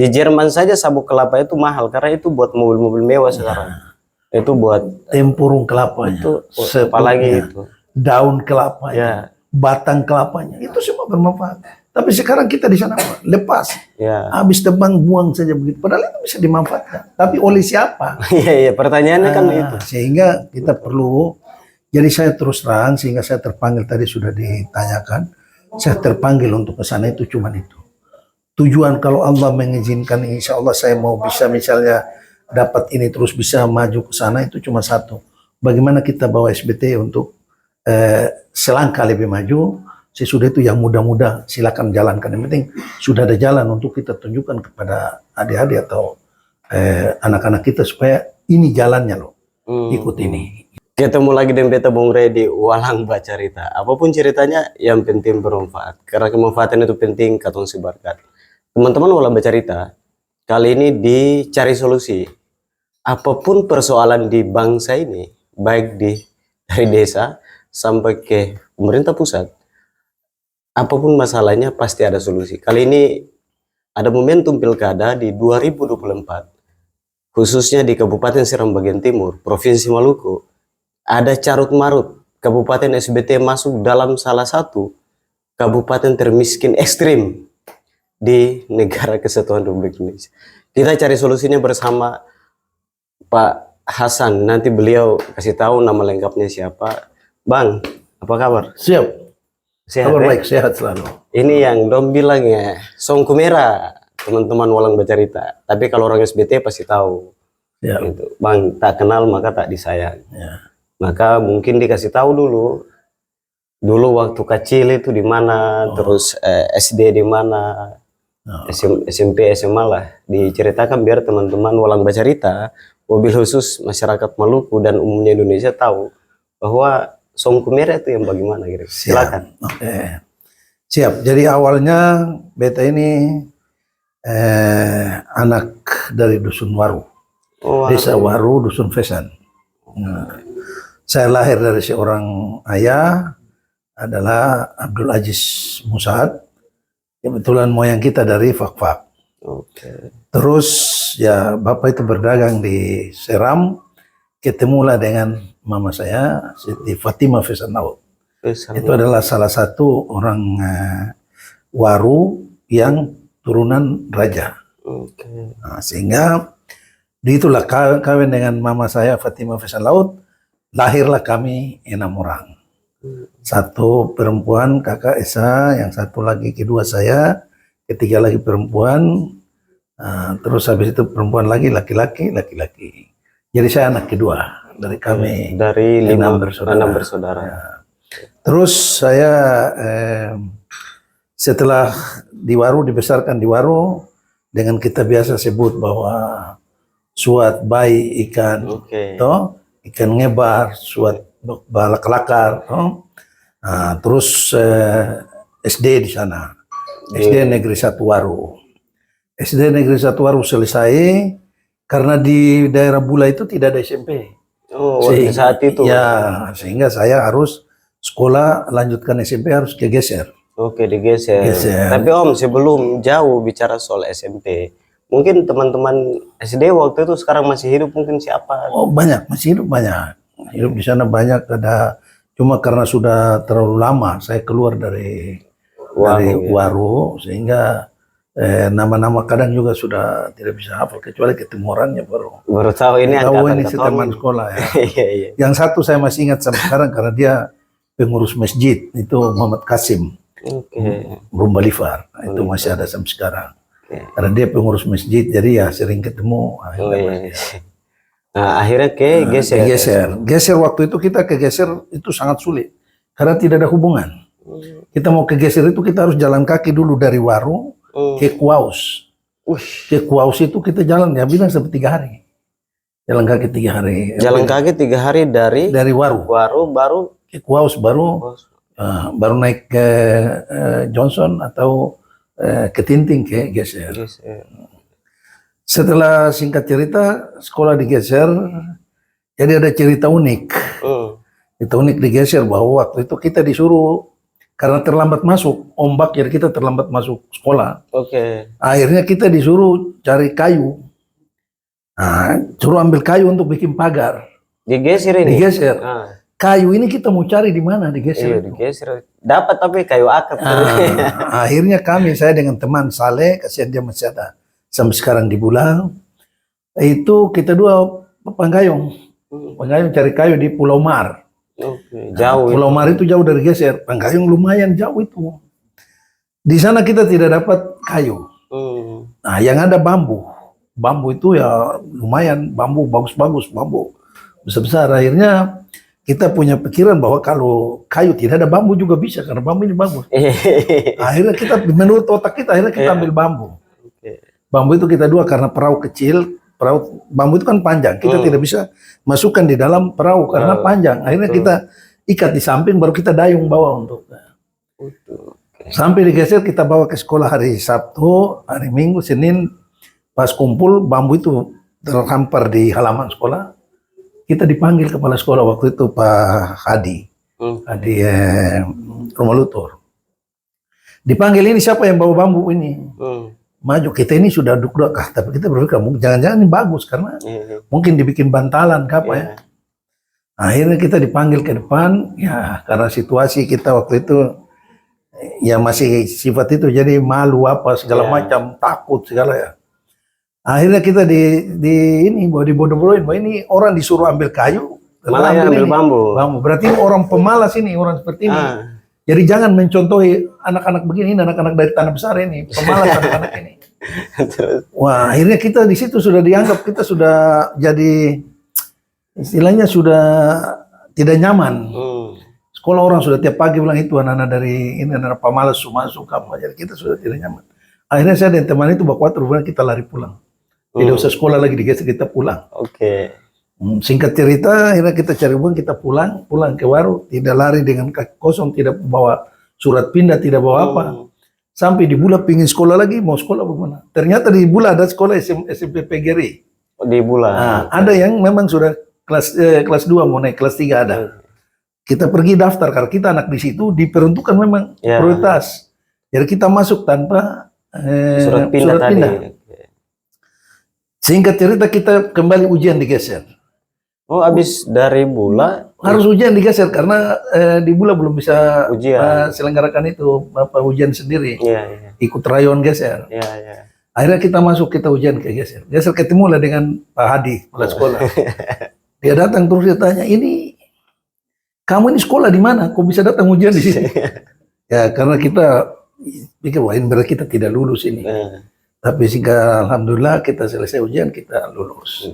Di Jerman saja sabuk kelapa itu mahal karena itu buat mobil-mobil mewah sekarang. Itu buat tempurung kelapanya, itu apalagi itu daun kelapanya, batang kelapanya, itu semua bermanfaat. Tapi sekarang kita di sana lepas, habis tebang buang saja begitu. Padahal itu bisa dimanfaatkan. Tapi oleh siapa? Iya, pertanyaannya kan itu. Sehingga kita perlu. Jadi saya terus terang, sehingga saya terpanggil tadi sudah ditanyakan, saya terpanggil untuk ke sana itu cuma itu. Tujuan kalau Allah mengizinkan, insya Allah saya mau bisa misalnya dapat ini terus bisa maju ke sana itu cuma satu. Bagaimana kita bawa SBT untuk selangkah lebih maju. Sesudah itu yang muda-muda silakan jalankan. Yang penting sudah ada jalan untuk kita tunjukkan kepada adik-adik atau anak-anak kita supaya ini jalannya loh, ikut ini. Ketemu lagi dengan beta Bung Rey di Walang Bacarita. Apapun ceritanya yang penting bermanfaat. Karena kemanfaatan itu penting katong sebarkan. Teman-teman Walang Bacarita, kali ini dicari solusi. Apapun persoalan di bangsa ini, baik dari desa sampai ke pemerintah pusat, apapun masalahnya pasti ada solusi. Kali ini ada momentum pilkada di 2024, khususnya di Kabupaten Seram bagian Timur, Provinsi Maluku. Ada carut-marut, Kabupaten SBT masuk dalam salah satu kabupaten termiskin ekstrim di negara Kesatuan Republik Indonesia. Kita cari solusinya bersama Pak Hasan. Nanti beliau kasih tahu nama lengkapnya siapa. Bang, apa kabar? Siap. Sehat, kabar baik, sehat selalu. Ini yang dong bilang ya, songku merah, teman-teman Walang Bacarita. Tapi kalau orang SBT pasti tahu. Ya. Gitu. Bang, tak kenal maka tak disayang. Ya. Maka mungkin dikasih tahu dulu waktu kecil itu di mana, terus SD di mana, SMP, SMA lah, diceritakan biar teman-teman Walang Bacarita, mobil khusus masyarakat Maluku dan umumnya Indonesia tahu bahwa songku merah itu yang bagaimana gitu. Silakan. Oke. Siap. Jadi awalnya beta ini anak dari Dusun Waru, Desa Waru, Dusun Fesan. Nah, saya lahir dari seorang ayah adalah Abdul Aziz Musad. Kebetulan moyang kita dari Fakfak. Terus ya bapak itu berdagang di Seram. Ketemulah dengan mama saya, Siti Fatimah Fesan Laut. Itu adalah salah satu orang Waru yang turunan raja. Nah, sehingga itulah kawin dengan mama saya Fatimah Fesan Laut. Lahirlah kami 6 orang. Satu perempuan kakak Esa, yang satu lagi kedua saya, ketiga lagi perempuan, terus habis itu perempuan lagi, laki-laki. Jadi saya anak kedua dari kami. Dari 6 bersaudara. Ya. Terus saya setelah di Waru, dibesarkan di Waru, dengan kita biasa sebut bahwa suat bayi ikan, toh ikan ngebar, suat balak lakar, terus SD di sana, SD Negeri 1 Waru. SD Negeri 1 Waru selesai, karena di daerah Bula itu tidak ada SMP. Saat itu. Ya, sehingga saya harus sekolah lanjutkan SMP harus kegeser. Oke, digeser. Tapi Om, sebelum jauh bicara soal SMP, mungkin teman-teman SD waktu itu sekarang masih hidup mungkin siapa? Oh banyak, masih hidup banyak. Hidup di sana banyak, ada cuma karena sudah terlalu lama saya keluar dari Waru, sehingga nama-nama kadang juga sudah tidak bisa hafal, kecuali ketemu orangnya baru tahu ini ini si teman sekolah ya. Yang satu saya masih ingat sampai sekarang karena dia pengurus masjid, itu Muhammad Kasim Rumbalifar, itu masih ada sampai sekarang. Karena dia pengurus masjid, jadi ya sering ketemu. Nah, akhirnya geser waktu itu kita kegeser itu sangat sulit karena tidak ada hubungan. Kita mau kegeser itu kita harus jalan kaki dulu dari Waru ke Kuaus. Ke Kuaus itu kita jalan ya bilang sampai 3 hari. Jalan kaki 3 hari. Jalan kaki 3 hari dari Waru baru ke Kuaus, baru naik ke Johnson atau ke Tinting ke geser. Setelah singkat cerita sekolah digeser, jadi ada cerita unik. Cerita unik digeser bahwa waktu itu kita disuruh karena terlambat masuk ombak, jadi kita terlambat masuk sekolah. Oke. Akhirnya kita disuruh cari kayu. Nah, suruh ambil kayu untuk bikin pagar. Digeser ini. Digeser. Ah. Kayu ini kita mau cari di mana digeser. Iya, digeser. Dapat tapi kayu akar. Akhirnya saya dengan teman Saleh, kasihan dia masih ada sampai sekarang di Bulang. Itu kita dua penggayung cari kayu di Pulau Mar. Oke, jauh. Pulau Mar itu jauh dari geser. Penggayung lumayan jauh itu. Di sana kita tidak dapat kayu. Nah, yang ada bambu. Bambu itu ya lumayan, bambu bagus-bagus, bambu besar-besar. Akhirnya kita punya pikiran bahwa kalau kayu tidak ada bambu juga bisa, karena bambu ini bagus. Akhirnya kita, menurut otak kita, akhirnya kita ambil bambu. Bambu itu kita dua, karena perahu kecil, bambu itu kan panjang, kita tidak bisa masukkan di dalam perahu karena panjang. Akhirnya kita ikat di samping, baru kita dayung bawa untuk. Sampai digeser, kita bawa ke sekolah hari Sabtu, hari Minggu, Senin, pas kumpul bambu itu terhampar di halaman sekolah. Kita dipanggil kepala sekolah waktu itu Pak Hadi, Hadi Rumah Lutur. Dipanggil, ini siapa yang bawa bambu ini? Maju, kita ini sudah duduk, tapi kita berpikir jangan-jangan ini bagus karena mungkin dibikin bantalan apa ya. Akhirnya kita dipanggil ke depan, ya karena situasi kita waktu itu ya masih sifat itu, jadi malu apa segala macam, takut segala ya. Akhirnya kita ini bahwa dibodoh-bodohin bahwa ini orang disuruh ambil kayu, malah ambil bambu. Berarti orang pemalas ini, orang seperti ini. Jadi jangan mencontohi anak-anak begini, ini anak-anak dari tanah besar ini, pemalas anak-anak ini. Wah, akhirnya kita di situ sudah dianggap kita sudah jadi istilahnya sudah tidak nyaman. Sekolah orang sudah tiap pagi bilang itu anak-anak dari ini anak pemalas masuk apa, jadi kita sudah tidak nyaman. Akhirnya saya dan teman itu bawa terus kita lari pulang. Tidak usah sekolah lagi, digeser, kita pulang. Singkat cerita, akhirnya kita cari uang, kita pulang ke Waru, tidak lari dengan kaki kosong, tidak bawa surat pindah, tidak bawa apa. Sampai di Bula pingin sekolah lagi, mau sekolah bagaimana? Ternyata di Bula ada sekolah SMP PGRI. Di Bula. Nah, ada yang memang sudah kelas 2 mau naik kelas 3 ada. Kita pergi daftar karena kita anak di situ diperuntukkan memang prioritas. Jadi kita masuk tanpa surat pindah tadi. Singkat cerita kita kembali ujian digeser. Oh, habis dari Bula harus ujian digeser karena di Bula belum bisa selenggarakan itu ujian sendiri. Ikut rayon geser. Akhirnya kita masuk, kita ujian ke geser. Geser ketemu lah dengan Pak Hadi, kepala sekolah. Dia datang terus dia tanya, ini kamu ini sekolah di mana? Kok bisa datang ujian di sini? Ya karena kita pikir wah ini berarti kita tidak lulus ini. Tapi sehingga alhamdulillah kita selesai ujian, kita lulus.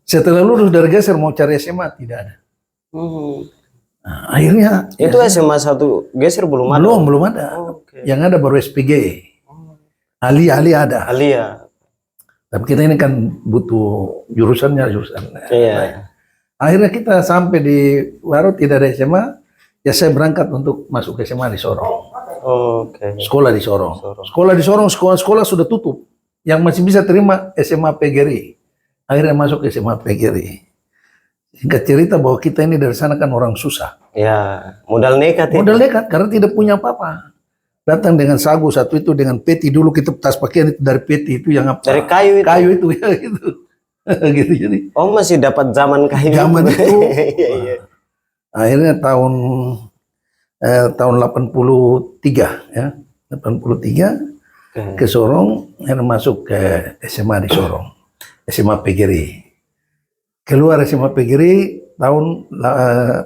Setelah lulus dari geser mau cari SMA tidak ada. Nah, akhirnya itu SMA 1 geser belum ada. Belum ada. Yang ada baru SPG. Alia ada. Alia. Tapi kita ini kan butuh jurusan. Akhirnya kita sampai di Waru tidak ada SMA. Ya saya berangkat untuk masuk ke SMA di Sorong. Sekolah di Sorong. Sekolah sudah tutup. Yang masih bisa terima SMA PGRI. Akhirnya masuk ke SMA PGRI. Singkat cerita bahwa kita ini dari sana kan orang susah. Ya, modal nekat. Modal nekat karena tidak punya apa-apa. Datang dengan sagu satu itu dengan peti, dulu kita tas pakaian itu dari peti itu yang apa? Dari kayu itu. Kayu itu ya gitu. Gitu jadi. Oh, masih dapat zaman kayu. Zaman itu. Akhirnya tahun 83 ya. 83 ke Sorong, akhirnya masuk ke SMA di Sorong. SMA PGRI. Keluar SMA PGRI tahun 87.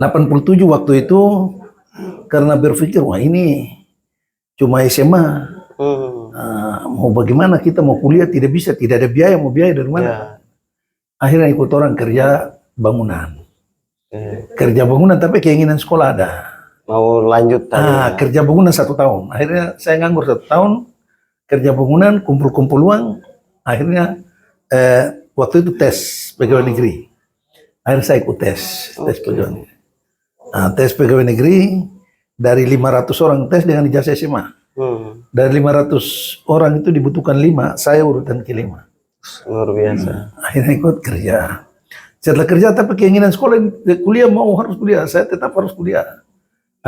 87 waktu itu karena berpikir wah ini cuma SMA. Mau bagaimana kita mau kuliah tidak bisa, tidak ada biaya, mau biaya dari mana? Akhirnya ikut orang kerja bangunan. Kerja bangunan tapi keinginan sekolah ada. Mau lanjut tadi. Kerja bangunan 1 tahun. Akhirnya saya nganggur 1 tahun. Kerja bangunan, kumpul-kumpul uang, akhirnya waktu itu tes pegawai negeri. Akhirnya saya ikut tes pegawai negeri. Tes pegawai negeri, dari 500 orang tes dengan ijazah SMA. Dari 500 orang itu dibutuhkan 5, saya urutan ke-5. Luar biasa. Akhirnya ikut kerja. Setelah kerja tapi keinginan sekolah, kuliah harus kuliah, saya tetap harus kuliah.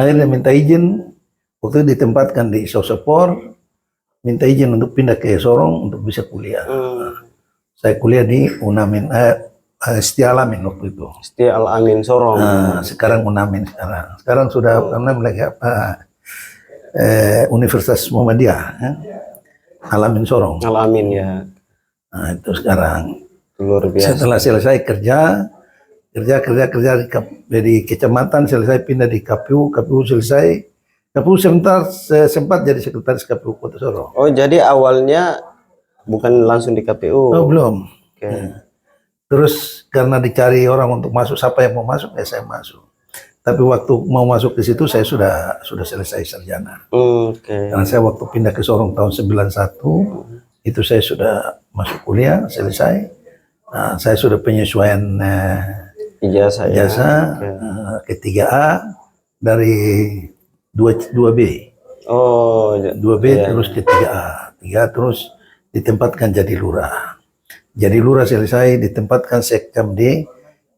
Akhirnya minta izin, waktu itu ditempatkan di Sosopor, minta izin untuk pindah ke Sorong untuk bisa kuliah. Saya kuliah di Unamin, Setia Alamin waktu itu. Setia Al-Amin Sorong. Sekarang Unamin sekarang. Sekarang sudah lagi apa? Universitas Muhammadiyah, ya? Alamin Sorong. Al-Amin ya. Nah, itu sekarang. Luar biasa. Setelah selesai kerja di kecamatan, selesai pindah di KPU selesai. KPU sempat jadi sekretaris KPU Kota Sorong. Oh, jadi awalnya bukan langsung di KPU. Oh, belum. Okay. Terus karena dicari orang untuk masuk, siapa yang mau masuk, ya saya masuk. Tapi waktu mau masuk ke situ saya sudah selesai sarjana. Karena saya waktu pindah ke Sorong tahun 91, itu saya sudah masuk kuliah, selesai. Nah, saya sudah penyesuaian ijazah ke 3A dari 2B. Oh, 2B terus ke 3A. 3A terus ditempatkan jadi lurah. Jadi lurah selesai, ditempatkan sekcam D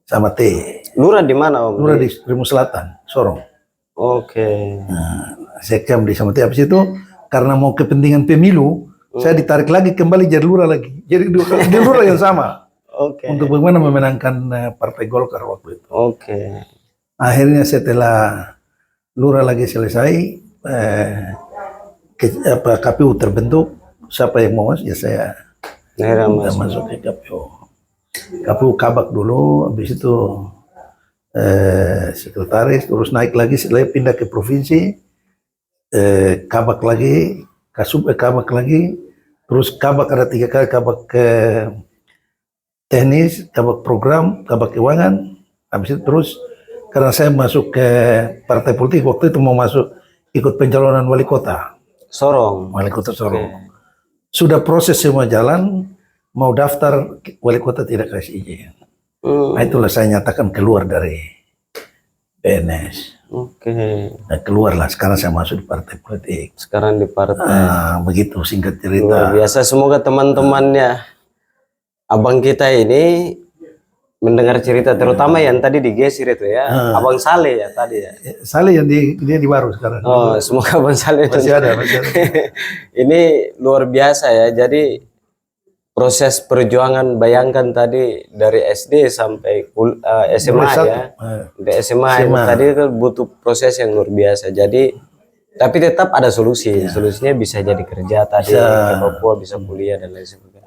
sama T. Lurah di mana, Om? Lurah di Primus Selatan, Sorong. Oke. Nah, sekcam D sama T. Habis itu karena mau kepentingan pemilu, saya ditarik lagi kembali jadi lurah lagi. Jadi di lurah yang sama. Untuk bagaimana memenangkan Partai Golkar waktu itu. Akhirnya setelah lurah lagi selesai, KPU terbentuk. Siapa yang mau masuk, ya saya masuk ke KPU. KPU Kabak dulu, habis itu sekretaris, terus naik lagi, setelah pindah ke provinsi, Kabak lagi, Kasub Kabak lagi, terus Kabak ada 3 kali, Kabak ke teknis, Kabak program, Kabak keuangan, habis itu terus karena saya masuk ke partai politik, waktu itu mau masuk ikut pencalonan wali kota Sorong. Wali kota Sorong. Sudah proses semua jalan, mau daftar wali kota tidak kasih izin. Nah, itulah saya nyatakan keluar dari PNS. Nah, keluarlah, sekarang saya masuk di partai politik. Sekarang di partai. Begitu singkat cerita. Luar biasa, semoga teman-temannya abang kita ini mendengar cerita, terutama yang tadi digeser itu ya, Abang Saleh ya tadi ya. Saleh yang dia di baru sekarang. Oh, semoga Abang Saleh masih ada. Ini luar biasa ya. Jadi proses perjuangan, bayangkan tadi dari SD sampai SMA ya. Di SMA. Tadi itu butuh proses yang luar biasa. Jadi tapi tetap ada solusi. Solusinya bisa jadi kerja tadi ke Papua, bisa kuliah dan lain sebagainya.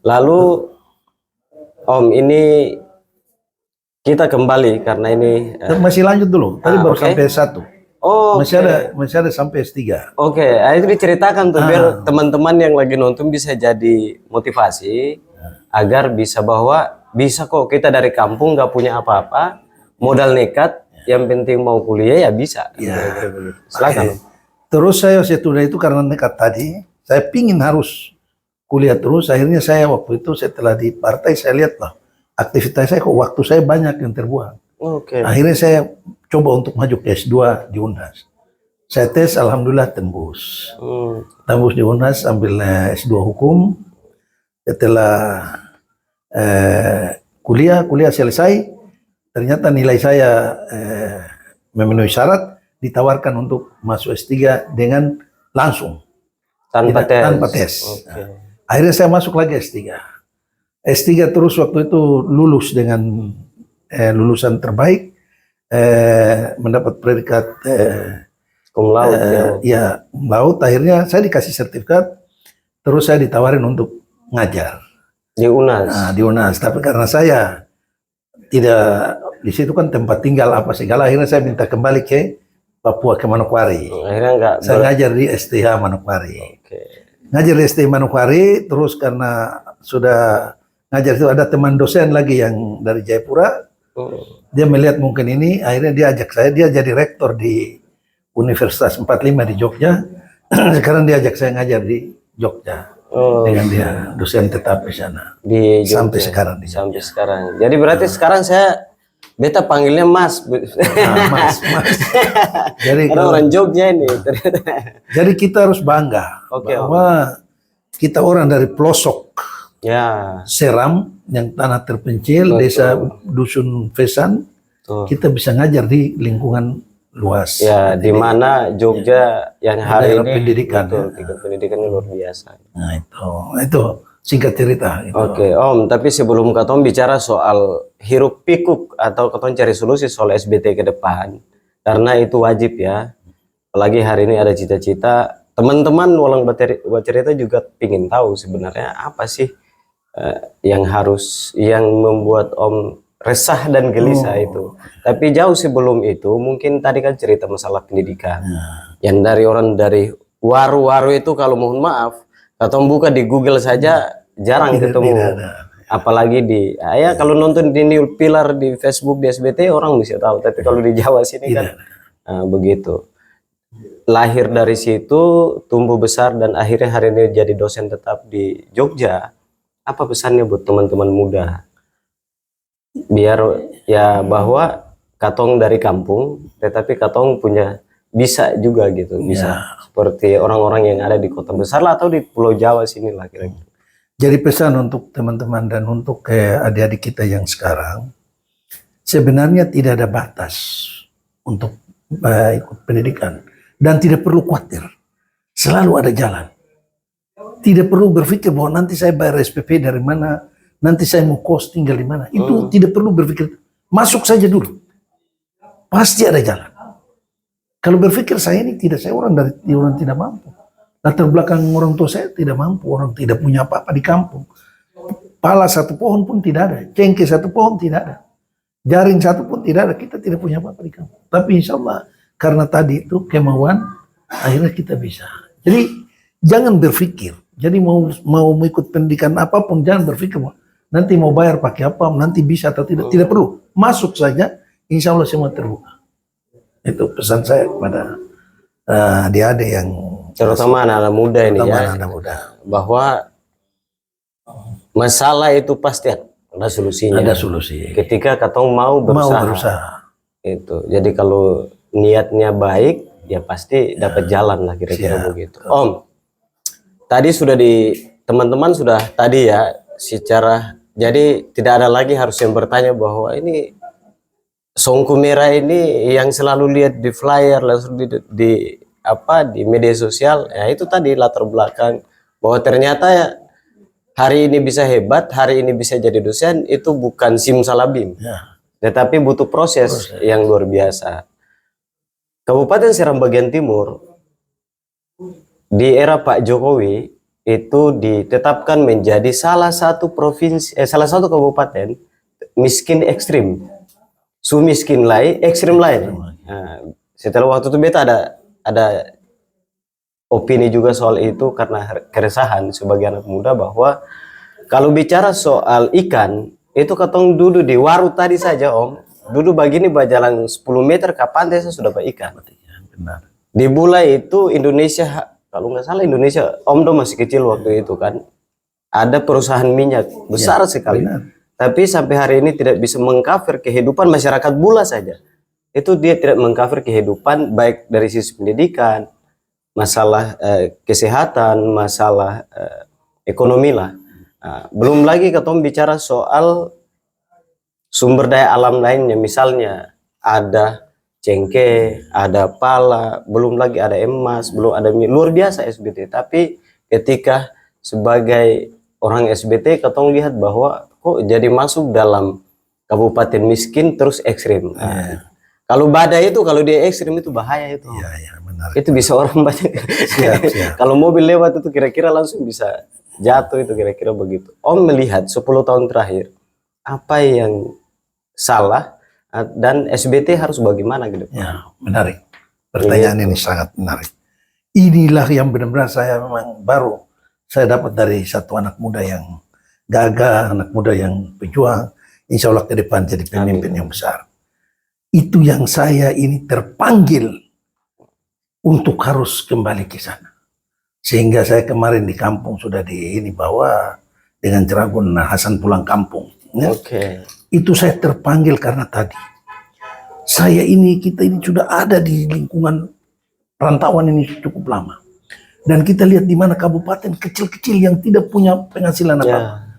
Lalu Om, ini kita kembali karena ini masih lanjut dulu. Tadi baru sampai 1. Oh, masih ada sampai S3. Itu diceritakan tuh biar teman-teman yang lagi nonton bisa jadi motivasi agar bisa bahwa bisa kok kita dari kampung nggak punya apa-apa, modal nekat, yang penting mau kuliah ya bisa. Silakan. Terus saya setelah itu karena nekat tadi, saya pingin harus kuliah terus. Akhirnya saya waktu itu setelah di partai saya lihat lah aktivitas saya, kok waktu saya banyak yang terbuang. Akhirnya saya coba untuk maju ke S2 di UNHAS. Saya tes, alhamdulillah tembus. Tembus di UNHAS, ambil S2 hukum. Setelah kuliah selesai, ternyata nilai saya memenuhi syarat, ditawarkan untuk masuk S3 dengan langsung. Tanpa tes. Akhirnya saya masuk lagi S3. S3 terus waktu itu lulus dengan lulusan terbaik, mendapat predikat cum laude. Cum laude. Akhirnya saya dikasih sertifikat, terus saya ditawarin untuk ngajar di UNHAS. Di UNHAS, tapi karena saya tidak di situ kan tempat tinggal apa segala, akhirnya saya minta kembali ke Papua, ke Manokwari. Akhirnya saya ngajar di STH Manokwari. Ngajar di STH Manokwari, terus karena sudah ngajar itu ada teman dosen lagi yang dari Jayapura. Dia melihat mungkin ini, akhirnya dia ajak saya, dia jadi rektor di Universitas 45 di Jogja. Sekarang dia ajak saya ngajar di Jogja. Dengan dia dosen tetap di sana. Di Jogja. Sampai sekarang di Jogja. Sampai sekarang. Jadi berarti sekarang beta panggilnya Mas. Mas. Jadi karena orang Jogja ini. Jadi kita harus bangga bahwa kita orang dari pelosok Seram yang tanah terpencil, desa Dusun Fesan, kita bisa ngajar di lingkungan luas. Ya, di mana Jogja yang hari daerah ini pendidikan, betul, ya. tingkat pendidikannya luar biasa. Nah itu singkat cerita. Itu. Oke, Om, tapi sebelum katong bicara soal hiruk pikuk atau katong cari solusi soal SBT ke depan, karena itu wajib ya. Apalagi hari ini ada cita-cita, teman-teman walang bercerita juga ingin tahu sebenarnya apa sih yang membuat Om resah dan gelisah itu. Tapi jauh sebelum itu, mungkin tadi kan cerita masalah pendidikan. Yang dari orang dari waru-waru itu kalau mohon maaf, katong buka di Google saja jarang ketemu. Tidak ada. Apalagi ya kalau nonton di New Pilar di Facebook di SBT orang bisa tahu. Tapi kalau di Jawa sini kan begitu. Lahir dari situ, tumbuh besar dan akhirnya hari ini jadi dosen tetap di Jogja. Apa pesannya buat teman-teman muda? Biar ya bahwa katong dari kampung, tetapi katong punya bisa juga gitu, bisa seperti orang-orang yang ada di kota besar lah atau di Pulau Jawa sini lah kira-kira. Jadi pesan untuk teman-teman dan untuk adik-adik kita yang sekarang, sebenarnya tidak ada batas untuk ikut pendidikan dan tidak perlu khawatir, selalu ada jalan. Tidak perlu berpikir bahwa nanti saya bayar SPP dari mana, nanti saya mau kos tinggal di mana. Itu tidak perlu berpikir, masuk saja dulu. Pasti ada jalan. Kalau berpikir saya ini tidak, saya orang tidak mampu. Latar belakang orang tua saya tidak mampu, orang tidak punya apa-apa di kampung. Pala satu pohon pun tidak ada, cengkeh satu pohon tidak ada, jaring satu pun tidak ada, kita tidak punya apa-apa di kampung. Tapi insya Allah karena tadi itu kemauan, akhirnya kita bisa. Jadi jangan berpikir, jadi mau ikut pendidikan apapun jangan berpikir nanti mau bayar pakai apa, nanti bisa atau tidak, tidak perlu. Masuk saja, insya Allah semua terbuka. Itu pesan saya kepada adik-adik yang terutama anak-anak muda ini ya, anak muda. bahwa masalah itu pasti ada solusinya. Ada solusi. Ketika katong mau berusaha. Itu. Jadi kalau niatnya baik, ya pasti dapat jalan lah kira-kira begitu. Om, tadi sudah teman-teman sudah tadi ya secara jadi tidak ada lagi harus yang bertanya bahwa ini Songku Merah ini yang selalu lihat di flyer langsung di media sosial, ya itu tadi latar belakang bahwa ternyata ya hari ini bisa hebat, hari ini bisa jadi dosen itu bukan simsalabim, tetapi butuh proses yang luar biasa. Kabupaten Seram bagian Timur di era Pak Jokowi itu ditetapkan menjadi salah satu kabupaten miskin ekstrim, sumiskin lain, ekstrim lain. Nah, setelah waktu itu beta ada opini juga soal itu karena keresahan sebagai anak muda bahwa kalau bicara soal ikan itu katong duduk di waru tadi saja Om, duduk begini berjalan 10 meter ke pantai saya sudah ikan. Benar. Di Bulai itu Indonesia, kalau nggak salah Indonesia, Om Do masih kecil waktu itu kan, ada perusahaan minyak besar sekali. Benar. Tapi sampai hari ini tidak bisa mengcover kehidupan masyarakat Bula saja. Itu dia tidak mengcover kehidupan baik dari sisi pendidikan, masalah kesehatan, masalah ekonomi lah. Belum lagi katong bicara soal sumber daya alam lainnya, misalnya ada cengkeh, ada pala, belum lagi ada emas, belum ada luar biasa SBT. Tapi ketika sebagai orang SBT katong lihat bahwa kok jadi masuk dalam kabupaten miskin terus ekstrim. Kalau badai itu, kalau dia ekstrim itu bahaya itu. Iya, benar. Itu bisa orang banyak. Siap. Kalau mobil lewat itu kira-kira langsung bisa jatuh itu kira-kira begitu. Om melihat 10 tahun terakhir, apa yang salah dan SBT harus bagaimana gitu? Ya, menarik. Pertanyaan ini sangat menarik. Inilah yang benar-benar saya memang baru saya dapat dari satu anak muda yang gagah, anak muda yang pejuang. Insya Allah ke depan jadi pemimpin yang besar. Itu yang saya ini terpanggil untuk harus kembali ke sana. Sehingga saya kemarin di kampung sudah bahwa dengan Jeragun Hasan pulang kampung. Ya. Itu saya terpanggil karena tadi kita ini sudah ada di lingkungan perantauan ini cukup lama. Dan kita lihat di mana kabupaten kecil-kecil yang tidak punya penghasilan apa-apa.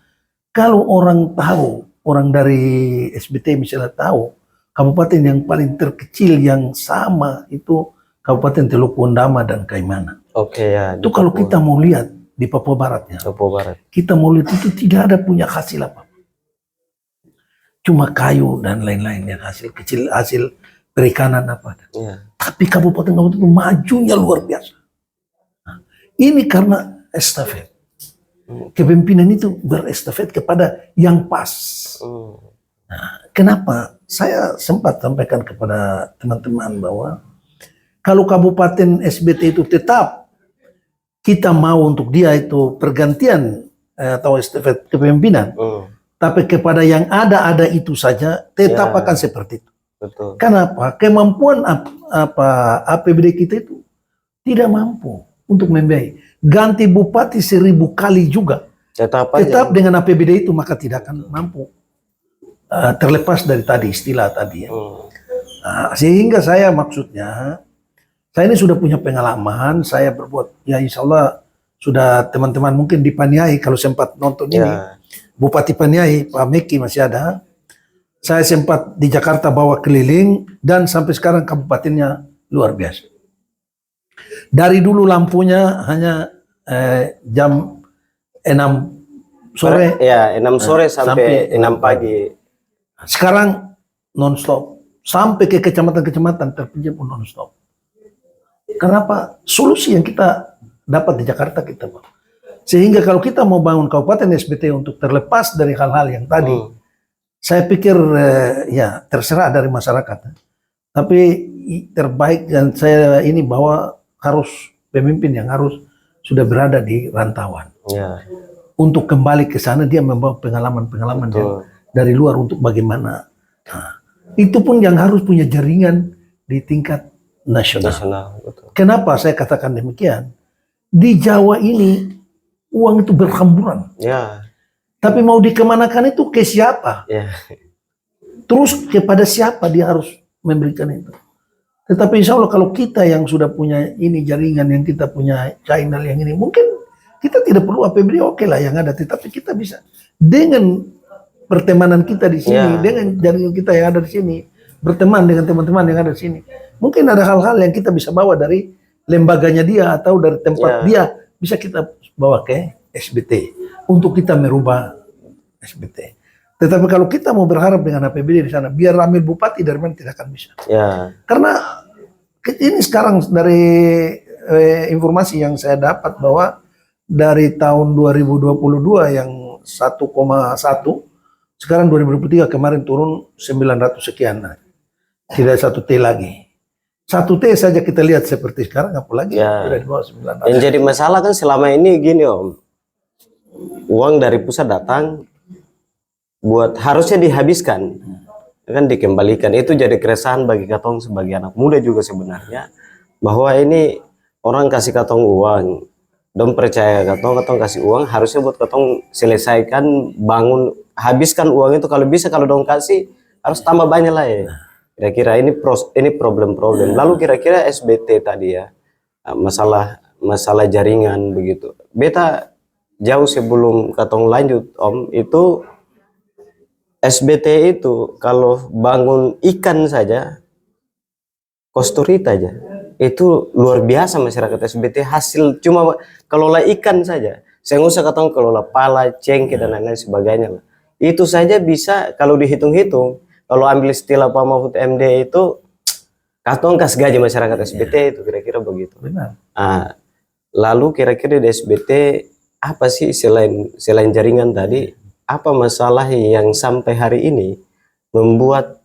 Kalau orang tahu, orang dari SBT misalnya tahu kabupaten yang paling terkecil yang sama itu Kabupaten Teluk Wondama dan Kaimana. Oke ya. Itu kalau kita mau lihat di Papua Barat ya, Papua Barat. kita mau lihat itu tidak ada punya hasil apa. Cuma kayu dan lain-lain yang hasil kecil, hasil perikanan apa. Ya. Tapi kabupaten-kabupaten itu majunya luar biasa. Nah, ini karena estafet. Kepemimpinan itu berestafet kepada yang pas. Nah, kenapa? Saya sempat sampaikan kepada teman-teman bahwa kalau Kabupaten SBT itu tetap kita mau untuk dia itu pergantian atau estafet kepemimpinan, tapi kepada yang ada itu saja tetap akan seperti itu. Betul. Kenapa? Kemampuan APBD kita itu tidak mampu untuk membiayai. Ganti bupati 1000 kali juga. Tetap dengan APBD itu maka tidak akan mampu. Terlepas dari tadi istilah tadi ya. Nah, sehingga saya maksudnya, saya ini sudah punya pengalaman, saya berbuat, ya insya Allah sudah teman-teman mungkin di Paniai kalau sempat nonton ini, Bupati Paniai Pak Meki masih ada. Saya sempat di Jakarta bawa keliling dan sampai sekarang kabupatennya luar biasa. Dari dulu lampunya hanya jam 6 sore. Ya, 6 sore sampai 6 pagi. Sekarang non-stop. Sampai ke kecamatan-kecamatan terpinjam pun non-stop. Kenapa? Solusi yang kita dapat di Jakarta kita, Pak. Sehingga kalau kita mau bangun Kabupaten SBT untuk terlepas dari hal-hal yang tadi, saya pikir ya terserah dari masyarakat. Tapi terbaik dan saya ini bahwa harus pemimpin yang harus sudah berada di rantauan. Ya. Untuk kembali ke sana dia membawa pengalaman-pengalaman yang dari luar untuk bagaimana. Nah, itu pun yang harus punya jaringan di tingkat nasional. Betul. Kenapa saya katakan demikian? Di Jawa ini uang itu berhamburan. Ya. Tapi mau dikemanakan itu ke siapa? Ya. Terus kepada siapa dia harus memberikan itu? Tetapi insya Allah kalau kita yang sudah punya ini jaringan, yang kita punya channel yang ini, mungkin kita tidak perlu APBD, oke lah yang ada. Tetapi kita bisa dengan pertemanan kita di sini, dengan jaringan kita yang ada di sini, berteman dengan teman-teman yang ada di sini. Mungkin ada hal-hal yang kita bisa bawa dari lembaganya dia atau dari tempat dia, bisa kita bawa ke SBT untuk kita merubah SBT. Tetapi kalau kita mau berharap dengan APBD di sana, biar ambil bupati dari mana tidak akan bisa. Ya. Karena ini sekarang dari informasi yang saya dapat bahwa dari tahun 2022 yang 1,1 sekarang 2023 kemarin turun 900 sekian. Tidak 1 T lagi. 1 T saja kita lihat seperti sekarang, apalagi sudah di bawah 900. Yang jadi masalah kan selama ini gini Om. Uang dari pusat datang buat harusnya dihabiskan. Kan dikembalikan. Itu jadi keresahan bagi katong sebagai anak muda juga sebenarnya. Bahwa ini orang kasih katong uang. Dong percaya katong kasih uang, harusnya buat katong selesaikan, bangun, habiskan uang itu kalau bisa. Kalau dong kasih harus tambah banyak lah ya. Kira-kira ini problem-problem. Lalu kira-kira SBT tadi ya, masalah jaringan begitu. Beta jauh sebelum katong lanjut Om, itu SBT itu kalau bangun ikan saja, kosturita aja, itu luar biasa masyarakat SBT hasil cuma kelola ikan saja. Saya nggak usah katong kelola pala, cengkeh dan lain-lain sebagainya. Itu saja bisa kalau dihitung-hitung. Kalau ambil istilah Pak Mahfud MD itu, katong kas gaji masyarakat SBT itu kira-kira begitu. Benar. Nah, lalu kira-kira di SBT apa sih selain jaringan tadi? Apa masalah yang sampai hari ini membuat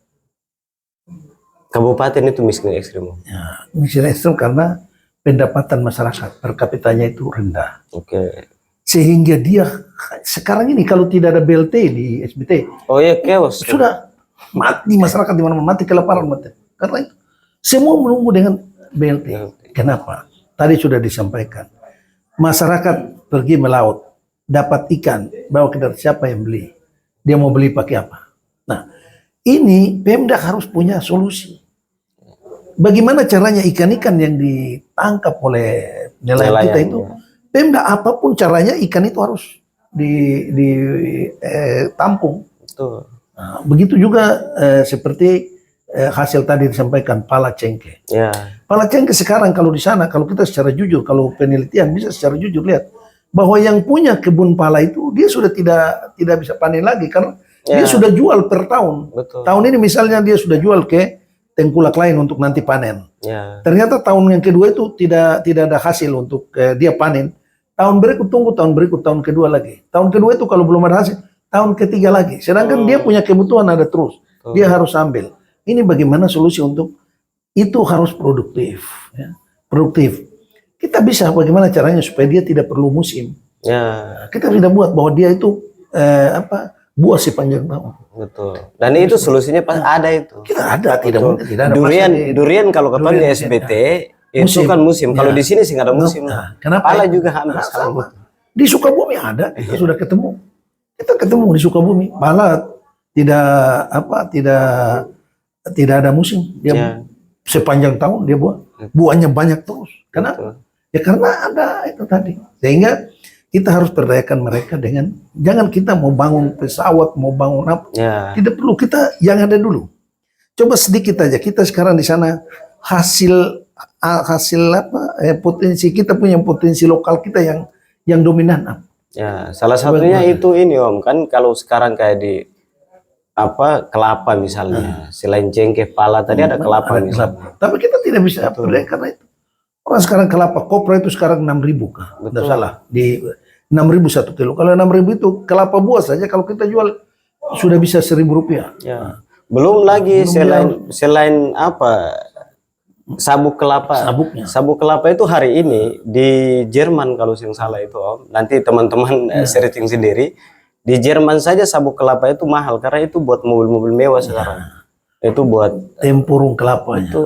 kabupaten itu miskin ekstrim? Ya, miskin ekstrim karena pendapatan masyarakat per kapitanya itu rendah. Oke. Sehingga dia sekarang ini kalau tidak ada BLT di SBT, oh ya chaos. Sudah mati masyarakat di mana-mana, mati kelaparan mati. Karena itu semua menunggu dengan BLT. Kenapa? Tadi sudah disampaikan. Masyarakat pergi melaut, dapat ikan, bawa ke darat, siapa yang beli? Dia mau beli pakai apa? Nah, ini Pemda harus punya solusi. Bagaimana caranya ikan-ikan yang ditangkap oleh nelayan kita itu, Pemda apapun caranya ikan itu harus ditampung. Nah, begitu juga seperti hasil tadi disampaikan pala cengkeh. Ya. Pala cengkeh sekarang kalau di sana, kalau kita secara jujur, kalau penelitian bisa secara jujur lihat bahwa yang punya kebun pala itu dia sudah tidak bisa panen lagi karena dia sudah jual per tahun. Betul. Tahun ini misalnya dia sudah jual ke tengkulak lain untuk nanti panen. Ya. Ternyata tahun yang kedua itu tidak ada hasil untuk dia panen. Tahun berikut tunggu tahun berikut, tahun kedua lagi. Tahun kedua itu kalau belum ada hasil, tahun ketiga lagi. Sedangkan dia punya kebutuhan ada terus. Dia harus ambil. Ini bagaimana solusi untuk itu harus produktif. Ya. Produktif. Kita bisa bagaimana caranya supaya dia tidak perlu musim. Ya. Kita tidak buat bahwa dia itu buah sepanjang tahun. Betul. Dan itu solusinya pas ada itu. Kita ada, tidak ada. Durian kalau kapan di SBT itu kan musim. Kalau di sini sih nggak ada musim. Kenapa? Pala juga hampir sama. Di Sukabumi ada, kita sudah ketemu. Kita ketemu di Sukabumi. Pala tidak ada musim. Dia sepanjang tahun dia buah. Buahnya banyak terus. Kenapa? Ya karena ada itu tadi. Sehingga kita harus berdayakan mereka dengan jangan kita mau bangun pesawat, mau bangun apa. Tidak perlu, kita yang ada dulu. Coba sedikit aja kita sekarang di sana hasil potensi kita punya potensi lokal kita yang dominan. Ya, salah satunya itu ini Om, kan kalau sekarang kayak di kelapa misalnya, selain cengkeh pala tadi ada kelapa misalnya. Tapi kita tidak bisa berdaya karena itu. Orang sekarang kelapa kopra itu sekarang 6.000 kah? Tidak salah, di 6.000 1 kilo. Kalau 6.000 itu kelapa buah saja kalau kita jual sudah bisa 1.000 rupiah. Ya. Belum lagi selain sabuk kelapa. Sabuk kelapa itu hari ini di Jerman kalau yang salah itu Om. Nanti teman-teman searching sendiri. Di Jerman saja sabuk kelapa itu mahal karena itu buat mobil-mobil mewah sekarang. Itu buat tempurung kelapanya. Itu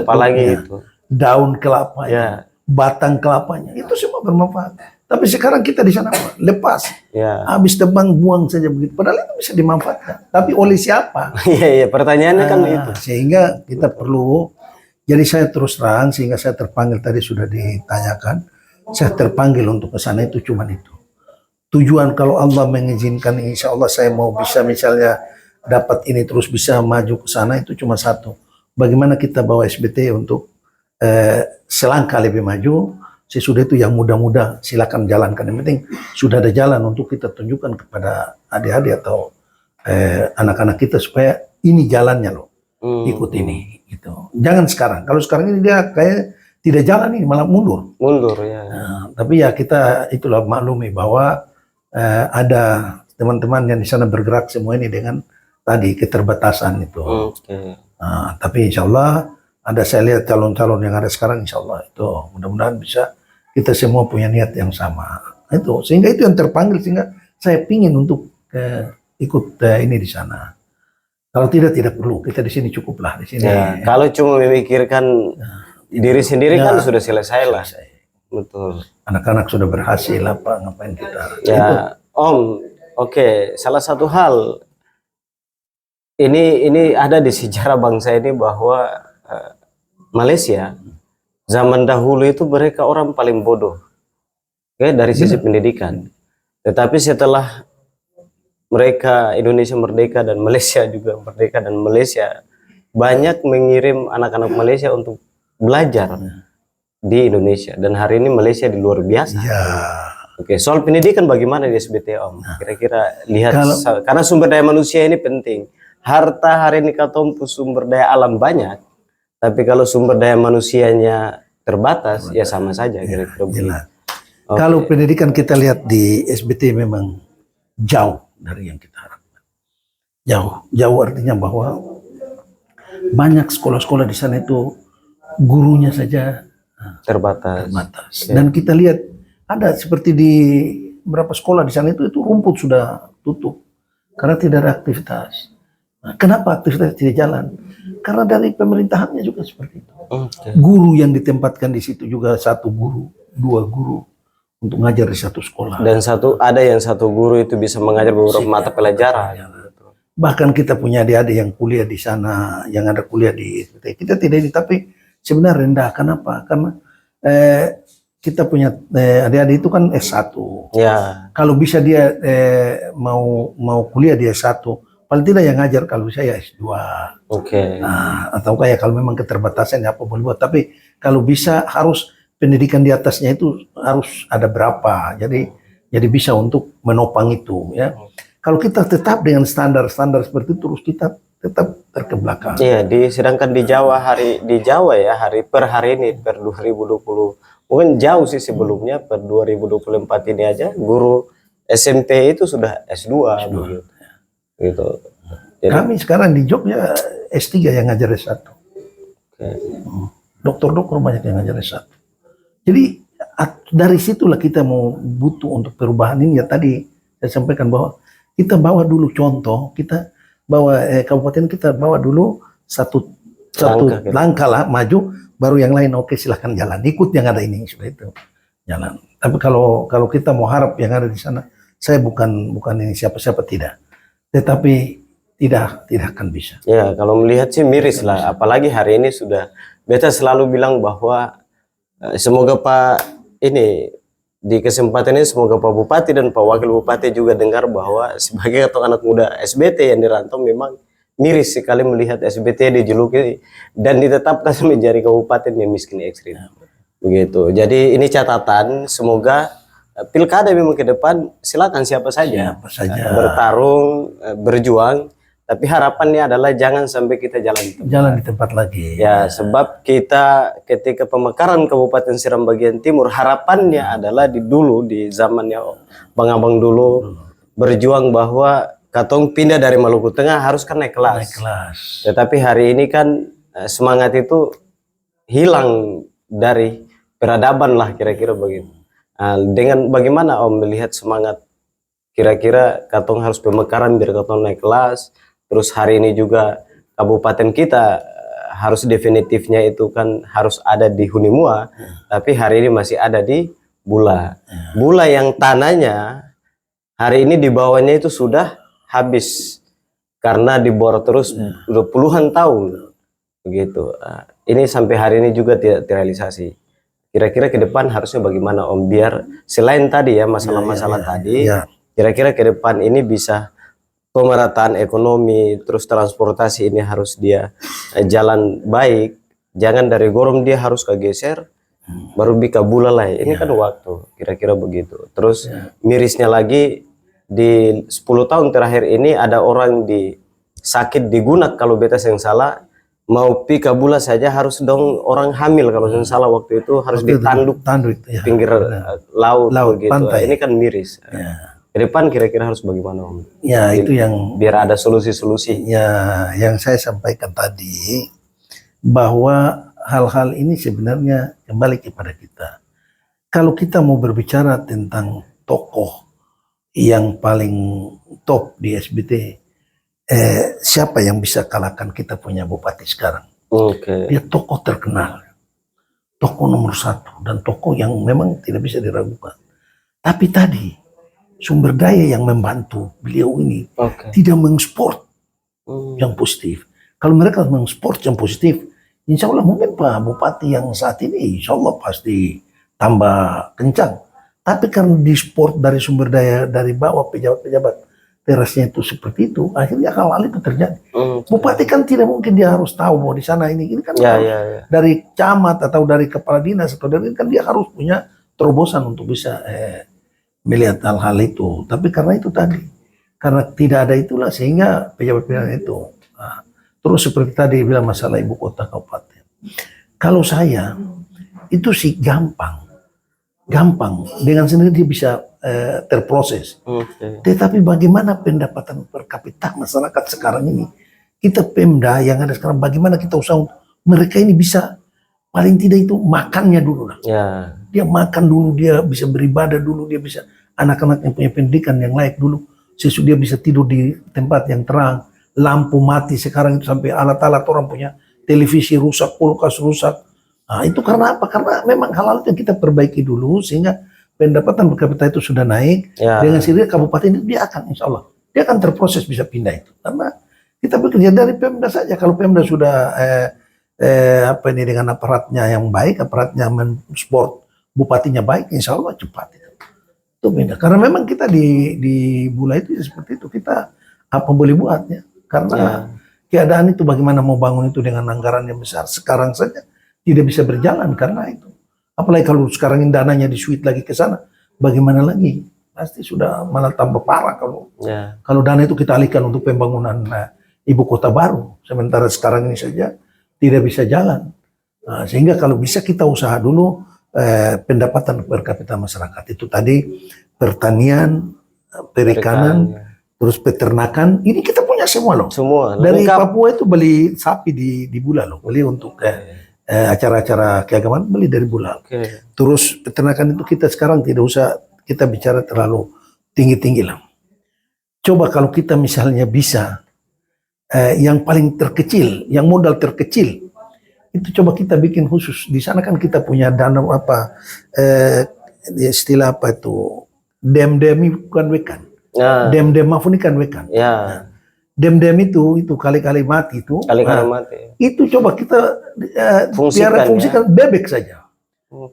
apalagi itu. Daun kelapanya, batang kelapanya, itu semua bermanfaat. Tapi sekarang kita di sana lepas, habis tebang buang saja begitu. Padahal itu bisa dimanfaatkan. Tapi oleh siapa? Iya, pertanyaannya kan itu. Sehingga kita perlu. Jadi saya terus terang, sehingga saya terpanggil tadi sudah ditanyakan, saya terpanggil untuk ke sana itu cuma itu. Tujuan kalau Allah mengizinkan, insya Allah saya mau bisa misalnya dapat ini terus bisa maju ke sana itu cuma satu. Bagaimana kita bawa SBT untuk selangkah lebih maju. Sesudah itu yang muda-muda silakan jalankan. Yang penting sudah ada jalan untuk kita tunjukkan kepada adik-adik atau anak-anak kita supaya ini jalannya loh, ikut ini gitu. Jangan sekarang. Kalau sekarang ini dia kayak tidak jalan ini malah mundur. Mundur ya. Tapi ya kita itulah maklumi bahwa ada teman-teman yang di sana bergerak semua ini dengan tadi keterbatasan itu. Tapi insya Allah ada saya lihat calon-calon yang ada sekarang insya Allah itu mudah-mudahan bisa kita semua punya niat yang sama itu sehingga itu yang terpanggil sehingga saya pingin untuk ikut ini di sana. Kalau tidak perlu kita di sini cukuplah di sini. Kalau cuma memikirkan diri sendiri kan sudah selesai lah. Betul. Anak-anak sudah berhasil ngapain kita? Om, oke. Salah satu hal ini ada di sejarah bangsa ini bahwa Malaysia zaman dahulu itu mereka orang paling bodoh dari sisi pendidikan. Tetapi setelah mereka Indonesia merdeka dan Malaysia juga merdeka dan Malaysia banyak mengirim anak-anak Malaysia untuk belajar di Indonesia dan hari ini Malaysia di luar biasa. Oke, soal pendidikan bagaimana di SBT Om? Kira-kira lihat karena sumber daya manusia ini penting. Harta hari ini katompu sumber daya alam banyak. Tapi kalau sumber daya manusianya terbatas, ya sama saja kira-kira begitu. Kalau pendidikan kita lihat di SBT memang jauh dari yang kita harapkan. Jauh artinya bahwa banyak sekolah-sekolah di sana itu gurunya saja terbatas. Dan kita lihat ada seperti di beberapa sekolah di sana itu rumput sudah tutup karena tidak ada aktivitas. Nah, kenapa aktivitas tidak jalan? Karena dari pemerintahannya juga seperti itu. Guru yang ditempatkan di situ juga 1 guru, 2 guru untuk ngajar di satu sekolah. Dan ada yang 1 guru itu bisa mengajar beberapa mata pelajaran. Bahkan kita punya adik-adik yang kuliah di sana, yang ada kuliah di kita tidak ini, tapi sebenarnya rendah. Kenapa? Karena kita punya adik-adik itu kan S1. Kalau bisa dia mau kuliah dia S1. paling tidak yang ngajar kalau saya S2. Oke. Nah, atau kayak kalau memang keterbatasan ya apa boleh buat. Tapi kalau bisa harus pendidikan di atasnya itu harus ada berapa. Jadi bisa untuk menopang itu ya. Kalau kita tetap dengan standar-standar seperti itu terus kita tetap terkebelakang. Iya, sedangkan di Jawa ya per hari ini per 2020 mungkin jauh sih sebelumnya per 2024 ini aja guru SMP itu sudah S2 begitu. Gitu. Jadi, Kami sekarang di Jogja S3 yang ngajar S1. oke. Dokter-dokter banyak yang ngajar S1. Jadi dari situlah kita mau butuh untuk perubahan ini ya tadi saya sampaikan bahwa kita bawa dulu contoh, kita bawa kabupaten kita bawa dulu satu langkah lah maju, baru yang lain oke silahkan jalan, ikut yang ada ini sudah itu jalan. Tapi kalau kita mau harap yang ada di sana, saya bukan ini siapa-siapa tidak, tetapi tidak akan bisa. Ya kalau melihat sih miris lah, apalagi hari ini sudah beta selalu bilang bahwa semoga Pak ini di kesempatan ini semoga Pak Bupati dan Pak Wakil Bupati juga dengar bahwa sebagai atau anak muda SBT yang dirantau memang miris sekali melihat SBT dijuluki dan ditetapkan menjadi kabupaten yang miskin ekstrim. Begitu. Jadi ini catatan, semoga pilkada memang ke depan silakan siapa saja bertarung, berjuang. Tapi harapannya adalah jangan sampai kita jalan di tempat lagi. Ya, sebab kita ketika pemekaran Kabupaten Seram bagian timur harapannya adalah dulu di zamannya Bang Abang dulu berjuang bahwa katong pindah dari Maluku Tengah harus kan naik kelas. Tetapi hari ini kan semangat itu hilang dari peradaban lah kira-kira begitu. Dengan bagaimana Om melihat semangat kira-kira katong harus pemekaran biar katong naik kelas. Terus hari ini juga kabupaten kita harus definitifnya itu kan harus ada di Hunimua, tapi hari ini masih ada di Bula. Bula yang tanahnya hari ini di bawahnya itu sudah habis karena dibor terus udah puluhan tahun begitu. Ini sampai hari ini juga tidak terrealisasi. Kira-kira ke depan harusnya bagaimana Om biar selain tadi ya masalah-masalah tadi, kira-kira ke depan ini bisa pemerataan ekonomi, terus transportasi ini harus dia jalan baik, jangan dari Gorom dia harus kegeser, baru Bika Bula lah, ini kan waktu, kira-kira begitu. Terus mirisnya lagi, di 10 tahun terakhir ini ada orang sakit di Gunak kalau beta yang salah, mau Bika Bula saja harus dong orang hamil kalau yang salah waktu itu harus ditanduk pinggir laut begitu. Pantai. Ini kan miris. Ke depan kira-kira harus bagaimana Om? Ya itu yang biar ada solusi-solusi. Ya yang saya sampaikan tadi bahwa hal-hal ini sebenarnya kembali kepada kita. Kalau kita mau berbicara tentang tokoh yang paling top di SBT, siapa yang bisa kalahkan kita punya bupati sekarang? Dia tokoh terkenal, tokoh nomor 1 dan tokoh yang memang tidak bisa diragukan. Tapi tadi sumber daya yang membantu beliau ini tidak mengsport yang positif. Kalau mereka mengsport yang positif, insya Allah mungkin Pak Bupati yang saat ini insya Allah pasti tambah kencang. Tapi karena di sport dari sumber daya dari bawah pejabat-pejabat terasnya itu seperti itu, akhirnya hal-hal itu terjadi. Bupati kan tidak mungkin dia harus tahu bahwa di sana ini kan dari camat atau dari kepala dinas atau dari kan dia harus punya terobosan untuk bisa melihat hal-hal itu. Tapi karena itu tadi, karena tidak ada itulah sehingga pejabat-pejabat itu. Terus seperti tadi bilang masalah ibu kota kabupaten. Kalau saya itu sih gampang dengan sendiri dia bisa terproses. Tetapi bagaimana pendapatan per kapita masyarakat sekarang ini? Kita Pemda yang ada sekarang bagaimana kita usaha mereka ini bisa paling tidak itu makannya dulu lah. Dia makan dulu, dia bisa beribadah dulu, dia bisa anak-anak yang punya pendidikan yang layak dulu. Sesudah dia bisa tidur di tempat yang terang, lampu mati sekarang itu sampai alat-alat orang punya televisi rusak, kulkas rusak. Nah, itu karena apa? Karena memang hal-hal itu kita perbaiki dulu sehingga pendapatan per kapita itu sudah naik. Dengan sendiri kabupaten itu dia akan insya Allah dia akan terproses bisa pindah itu. Karena kita bekerja dari Pemda saja. Kalau Pemda sudah apa ini dengan aparatnya yang baik, aparatnya mensupport bupatinya baik, insya Allah cepat itu beda. Karena memang kita di Bula itu ya seperti itu, kita apa boleh buat ya. Karena keadaan itu bagaimana mau bangun itu dengan anggaran yang besar. Sekarang saja tidak bisa berjalan karena itu. Apalagi kalau sekarang ini dananya disuit lagi ke sana, bagaimana lagi? Pasti sudah malah tambah parah kalau dana itu kita alihkan untuk pembangunan ibu kota baru. Sementara sekarang ini saja tidak bisa jalan. Nah, sehingga kalau bisa kita usaha dulu pendapatan per kapita masyarakat itu tadi pertanian, perikanan, terus peternakan. Ini kita punya semua loh. Semua. Dari Papua itu beli sapi di Bula loh, beli untuk acara-acara keagamaan beli dari Bula. Terus peternakan itu kita sekarang tidak usah kita bicara terlalu tinggi-tinggi lah. Coba kalau kita misalnya bisa yang paling terkecil, yang modal terkecil itu coba kita bikin khusus. Di sana kan kita punya dana apa istilah apa itu dem-dem bukan wekan. Dem-dem maafun ikan wekan. Dem-dem itu kali-kali mati itu. Kali-kali mati. Itu coba kita fungsikan bebek saja.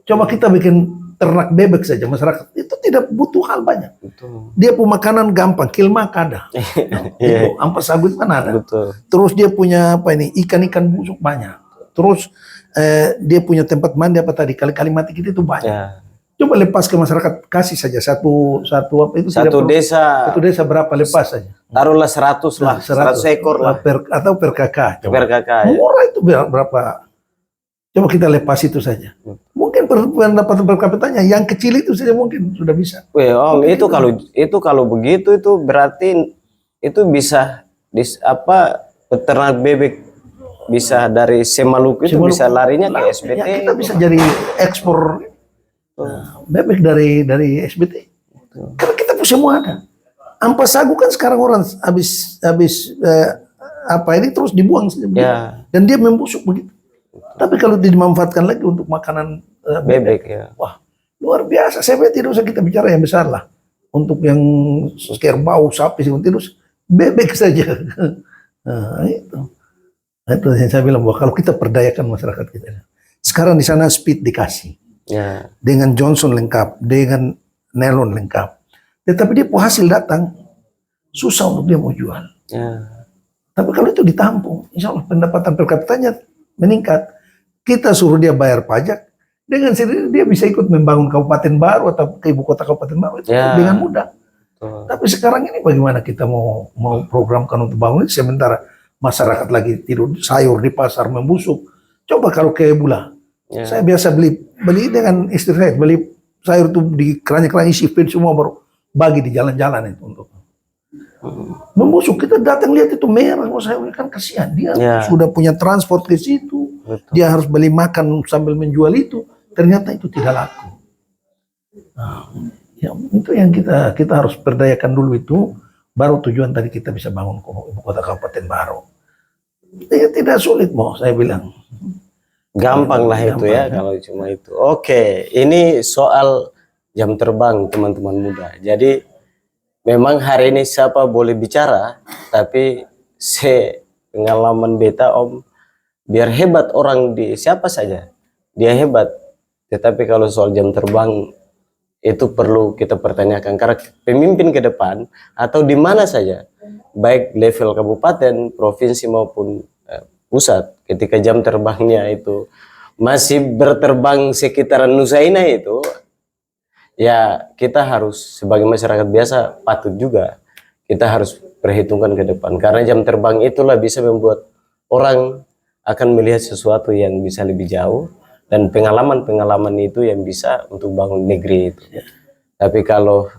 Coba kita bikin ternak bebek saja, masyarakat itu tidak butuh hal banyak. Betul. Dia punya makanan gampang, kilmak ada, ampas sagu kan ada. Betul. Terus dia punya apa ini ikan-ikan busuk banyak. Terus dia punya tempat mandi apa tadi kali-kali mati kita itu banyak. Coba lepas ke masyarakat, kasih saja satu apa itu satu desa berapa lepas saja. Taruhlah 100 lah, 100 ekor lah atau per kakak. Per kakak. Murah itu berapa? Coba kita lepas itu saja. Mungkin pendapatan per kapitanya yang kecil itu saja mungkin sudah bisa. Wih, Om, itu kalau begitu itu berarti itu bisa peternak bebek bisa dari Semaluku itu bisa larinya ke SBT. Ya, kita bisa jadi ekspor bebek dari SBT. Karena kita pun semua ada. Ampas sagu kan sekarang orang habis apa ini terus dibuang saja dan dia membusuk begitu. Tapi kalau dimanfaatkan lagi untuk makanan bebek, wah luar biasa. Saya tidak usah kita bicara yang besar lah. Untuk yang kerbau, sapi, terus bebek saja. Nah, itu yang saya bilang bahwa kalau kita perdayakan masyarakat kita. Sekarang di sana speed dikasih, dengan Johnson lengkap, dengan Nelon lengkap. Tetapi dia hasil datang susah untuk dia mau jual. Tapi kalau itu ditampung, insya Allah pendapatan per kapitanya meningkat. Kita suruh dia bayar pajak, dengan sendiri dia bisa ikut membangun kabupaten baru atau ke ibu kota kabupaten baru itu dengan mudah. Tapi sekarang ini bagaimana kita mau programkan untuk bangun sementara masyarakat lagi tidur sayur di pasar membusuk. Coba kalau ke Bula, saya biasa beli dengan istri saya, beli sayur tuh di keranjang isi semua baru bagi di jalan-jalan itu untuk membusuk. Kita datang lihat itu merah, saya kan kasihan dia sudah punya transport ke situ. Betul. Dia harus beli makan sambil menjual itu, ternyata itu tidak laku. Nah, ya, itu yang kita harus berdayakan dulu itu, baru tujuan tadi kita bisa bangun ibu kota kabupaten baru. Ya, tidak sulit mau saya bilang. Gampang lah itu ya kalau cuma itu. Oke, ini soal jam terbang teman-teman muda. Jadi memang hari ini siapa boleh bicara, tapi pengalaman beta Om, biar hebat orang di siapa saja, dia hebat. Tetapi kalau soal jam terbang itu perlu kita pertanyakan karena pemimpin ke depan atau di mana saja, baik level kabupaten, provinsi maupun pusat, ketika jam terbangnya itu masih berterbang sekitaran Nusa Inah itu, ya kita harus sebagai masyarakat biasa patut juga kita harus perhitungkan ke depan karena jam terbang itulah bisa membuat orang akan melihat sesuatu yang bisa lebih jauh dan pengalaman-pengalaman itu yang bisa untuk bangun negeri itu. Tapi kalau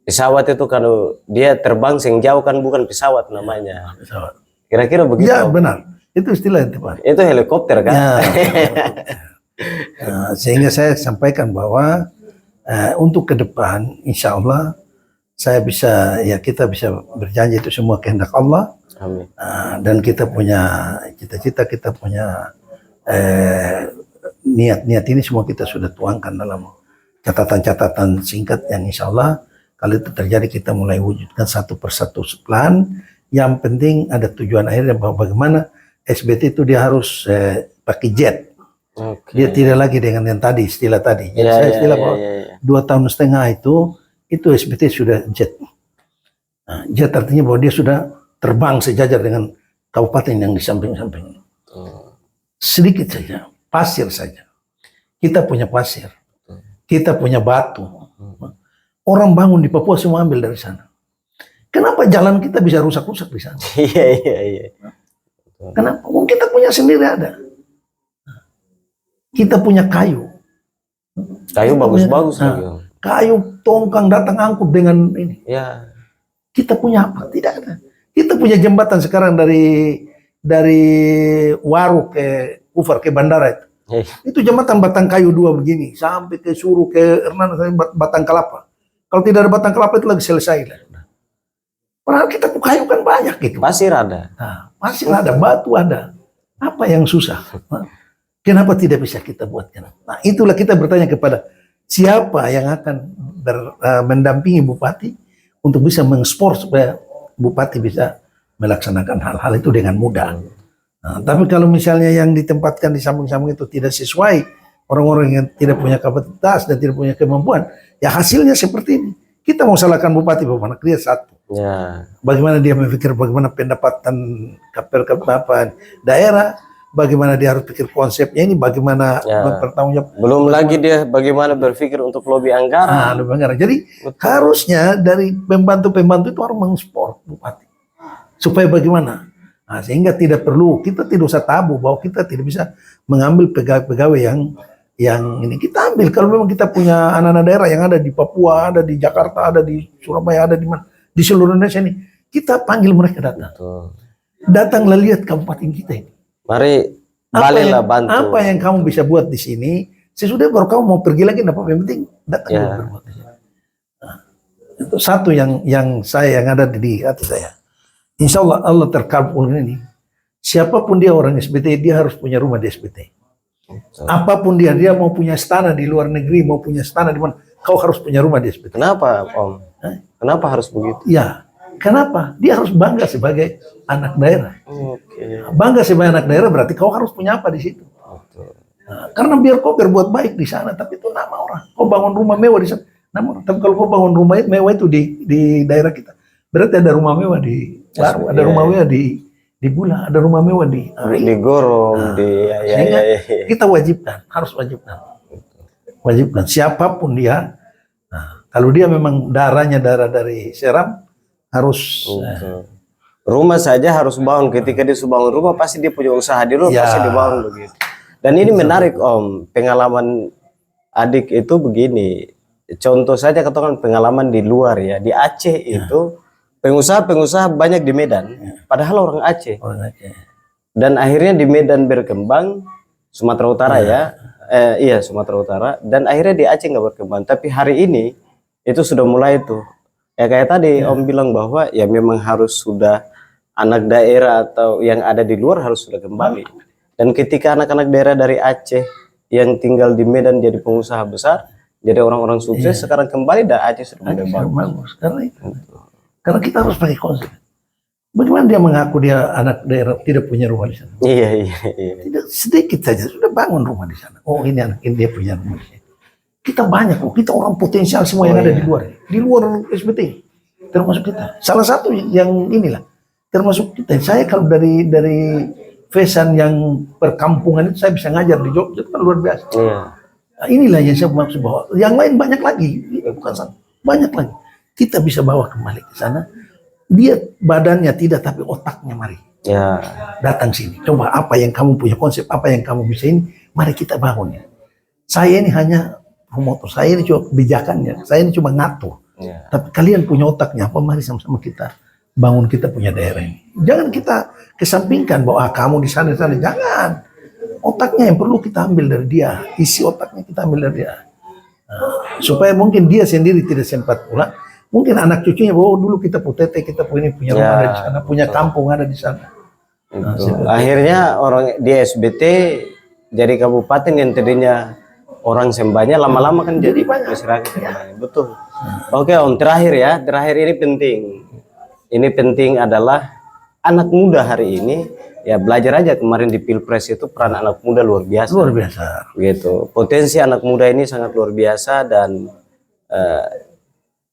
pesawat itu kalau dia terbang sing jauh kan bukan pesawat namanya. Pesawat. Kira-kira begitu. Ya benar. Itu istilah yang tepat. Itu helikopter kan? Ya, sehingga saya sampaikan bahwa untuk ke depan insya Allah kita bisa berjanji itu semua kehendak Allah. Amin. Dan kita punya cita-cita, kita punya niat-niat ini semua kita sudah tuangkan dalam catatan-catatan singkat yang insya Allah kalau itu terjadi kita mulai wujudkan satu persatu plan. Yang penting ada tujuan akhir dan bagaimana SBT itu dia harus pakai jet. Dia tidak lagi dengan yang tadi istilah tadi. Jadi saya istilah bahwa 2,5 tahun itu SBT sudah jet. Nah, jet artinya bahwa dia sudah terbang sejajar dengan kabupaten yang di samping-samping. Sedikit saja, pasir saja. Kita punya pasir, kita punya batu. Orang bangun di Papua semua ambil dari sana. Kenapa jalan kita bisa rusak-rusak di sana? Iya. Kenapa? Kita punya sendiri ada. Kita punya kayu. Kayu bagus-bagus lagi. Kayu tongkang datang angkut dengan ini. Ya. Kita punya apa? Tidak ada. Kita punya jembatan sekarang dari Waru ke Ufar ke bandara itu. Itu jembatan batang kayu 2 begini sampai ke Suru ke Hernan sampai batang kelapa. Kalau tidak ada batang kelapa itu lagi selesai. Padahal kita kayu kan banyak gitu. Pasir ada. Nah, pasir ada, batu ada. Apa yang susah? Kenapa tidak bisa kita buatkan? Nah, itulah kita bertanya kepada siapa yang akan mendampingi bupati untuk bisa mengekspor supaya bupati bisa melaksanakan hal-hal itu dengan mudah. Nah, tapi kalau misalnya yang ditempatkan di samping-samping itu tidak sesuai, orang-orang yang tidak punya kapasitas dan tidak punya kemampuan, ya hasilnya seperti ini. Kita mau salahkan bupati bagaimana? Dia satu. Ya. Bagaimana dia memikir bagaimana pendapatan kapel daerah, bagaimana dia harus pikir konsepnya ini, bagaimana bertanggung jawab. Belum lagi dia bagaimana berpikir untuk lobby anggaran. Lebih anggaran. Jadi harusnya dari pembantu-pembantu itu harus mengekspor bupati. Supaya bagaimana? Nah, sehingga kita tidak usah tabu bahwa kita tidak bisa mengambil pegawai-pegawai yang ini kita ambil. Kalau memang kita punya anak-anak daerah yang ada di Papua, ada di Jakarta, ada di Surabaya, ada di mana, di seluruh Indonesia ini, kita panggil mereka datang. Datanglah lihat kabupaten kita ini. Mari balilah bantu. Apa yang kamu bisa buat di sini? Sesudah baru kamu mau pergi lagi, apa yang penting datang berbuat di sini. Nah, itu satu yang ada di hati saya. Insya Allah terkabul ini. Siapapun dia orang SBT, dia harus punya rumah di SBT. Apapun dia mau punya istana di luar negeri, mau punya istana di mana, kau harus punya rumah di SBT. Kenapa, Om? Kenapa harus begitu? Ya, kenapa? Dia harus bangga sebagai anak daerah. Bangga sebagai anak daerah berarti kau harus punya apa di situ. Nah, karena biar kau berbuat baik di sana, tapi itu nama orang. Kau bangun rumah mewah di sana, nama orang. Tapi kalau kau bangun rumah mewah itu di daerah kita, berarti ada rumah mewah di Baru, ada rumah mewah di Bula, ada rumah mewah di Gorong, kita harus wajibkan siapapun dia. Nah, kalau dia memang darah dari Seram harus rumah saja harus bangun. Ketika dia bangun rumah pasti dia punya usaha di luar, pasti dibangun begitu. Dan ini menarik, Om, pengalaman adik itu begini. Contoh saja katakan pengalaman di luar ya, di Aceh itu pengusaha banyak di Medan, padahal orang Aceh. Dan akhirnya di Medan berkembang, Sumatera Utara Sumatera Utara, dan akhirnya di Aceh nggak berkembang. Tapi hari ini itu sudah mulai tuh. Ya kayak tadi Om bilang bahwa ya memang harus sudah anak daerah atau yang ada di luar harus sudah kembali. Dan ketika anak-anak daerah dari Aceh yang tinggal di Medan jadi pengusaha besar, jadi orang-orang sukses, sekarang kembali dan Aceh sudah mulai bagus. Karena kita harus pakai konsep. Bagaimana dia mengaku dia anak daerah tidak punya rumah di sana? Iya. Tidak, sedikit saja sudah bangun rumah di sana. Oh ini anak ini dia punya rumah di sana. Kita banyak, kita orang potensial semua yang ada di luar SBT, termasuk kita. Salah satu yang inilah, termasuk kita. Saya kalau dari Fesan yang perkampungan itu saya bisa ngajar di Jogja, itu kan luar biasa. Nah, inilah yang saya maksud bahwa yang lain banyak lagi, bukan sana, banyak lagi. Kita bisa bawa kembali ke sana. Dia badannya tidak, tapi otaknya mari. Datang sini. Coba apa yang kamu punya konsep, apa yang kamu bisa ini, mari kita bangun ya. Saya ini hanya promotor, saya ini cuma kebijakannya, saya ini cuma ngatur. Tapi kalian punya otaknya, apa mari sama-sama kita bangun kita punya daerah ini. Jangan kita kesampingkan bahwa kamu di sana, jangan. Otaknya yang perlu kita ambil dari dia, isi otaknya kita ambil dari dia. Nah, supaya mungkin dia sendiri tidak sempat pulang. Mungkin anak cucunya, dulu kita putete, kita punya rumah ada di sana, punya kampung ada di sana. Nah, akhirnya orang di SBT jadi kabupaten yang tadinya orang sembahnya lama-lama kan jadi masyarakat. Betul. Oke Om, terakhir ini penting. Ini penting adalah anak muda hari ini ya belajar aja kemarin di Pilpres itu peran anak muda luar biasa. Luar biasa. Gitu. Potensi anak muda ini sangat luar biasa dan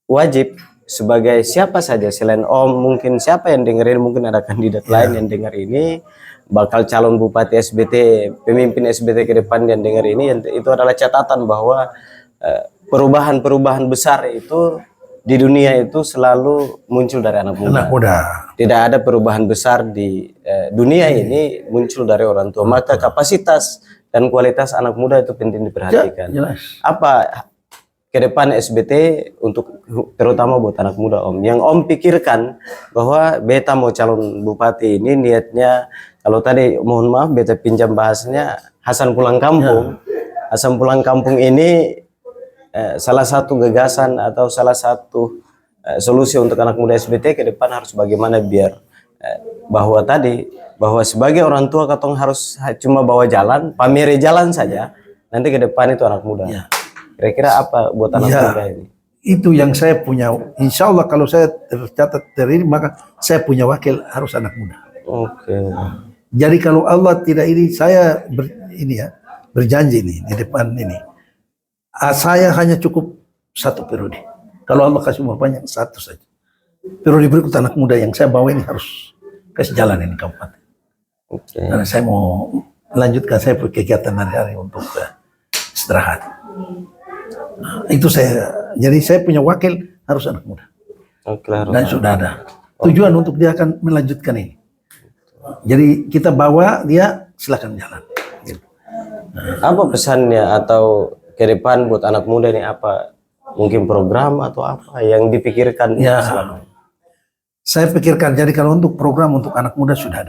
wajib sebagai siapa saja selain Om, mungkin siapa yang dengerin, mungkin ada kandidat lain yang dengar ini, bakal calon Bupati SBT, pemimpin SBT ke depan yang dengar ini, itu adalah catatan bahwa perubahan-perubahan besar itu di dunia itu selalu muncul dari anak muda. Anak muda. Tidak ada perubahan besar di dunia ini muncul dari orang tua. Maka kapasitas dan kualitas anak muda itu penting diperhatikan. Jelas. Apa ke depan SBT untuk terutama buat anak muda Om? Yang Om pikirkan bahwa beta mau calon bupati ini niatnya, kalau tadi mohon maaf beta pinjam bahasanya Hasan pulang kampung. Hasan pulang kampung ini salah satu gagasan atau salah satu solusi untuk anak muda SBT ke depan harus bagaimana biar bahwa sebagai orang tua katong harus cuma bawa jalan, pameri jalan saja, nanti ke depan itu anak muda. Kira-kira apa buat anak muda ini? Itu yang saya punya. Insya Allah kalau saya tercatat ini, maka saya punya wakil harus anak muda. Oke. Jadi kalau Allah tidak ini, saya berjanji nih di depan ini. Saya hanya cukup 1 periode. Kalau Allah kasih umur banyak, 1 saja. Periode berikut anak muda yang saya bawa ini harus kasih jalan ini kabupaten. Karena saya mau melanjutkan saya kegiatan hari-hari untuk istirahat. Itu jadi saya punya wakil harus anak muda. Dan sudah ada tujuan untuk dia akan melanjutkan ini. Jadi kita bawa dia, silakan jalan. Apa pesannya atau ke depan buat anak muda ini, apa mungkin program atau apa yang dipikirkan? Saya pikirkan, jadi kalau untuk program untuk anak muda sudah